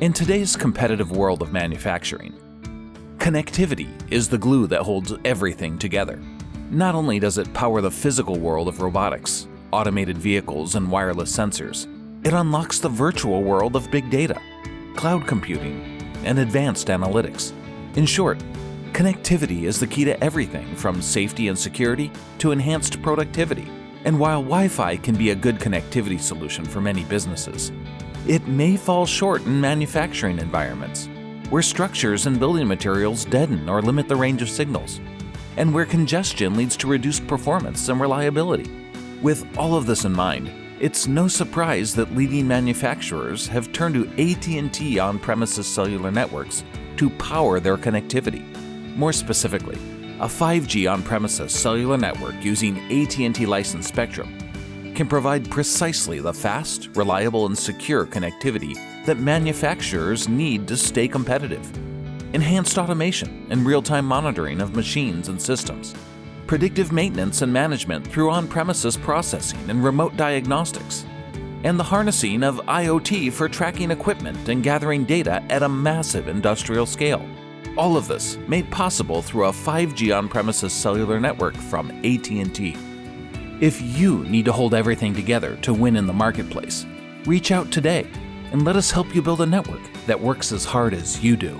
In today's competitive world of manufacturing, connectivity is the glue that holds everything together. Not only does it power the physical world of robotics, automated vehicles, and wireless sensors, it unlocks the virtual world of big data, cloud computing, and advanced analytics. In short, connectivity is the key to everything from safety and security to enhanced productivity. And while Wi-Fi can be a good connectivity solution for many businesses, it may fall short in manufacturing environments, where structures and building materials deaden or limit the range of signals, and where congestion leads to reduced performance and reliability. With all of this in mind, it's no surprise that leading manufacturers have turned to AT&T on-premises cellular networks to power their connectivity. More specifically, a 5G on-premises cellular network using AT&T licensed spectrum can provide precisely the fast, reliable, and secure connectivity that manufacturers need to stay competitive. Enhanced automation and real-time monitoring of machines and systems, predictive maintenance and management through on-premises processing and remote diagnostics, and the harnessing of IoT for tracking equipment and gathering data at a massive industrial scale. All of this made possible through a 5G on-premises cellular network from AT&T. If you need to hold everything together to win in the marketplace, reach out today and let us help you build a network that works as hard as you do.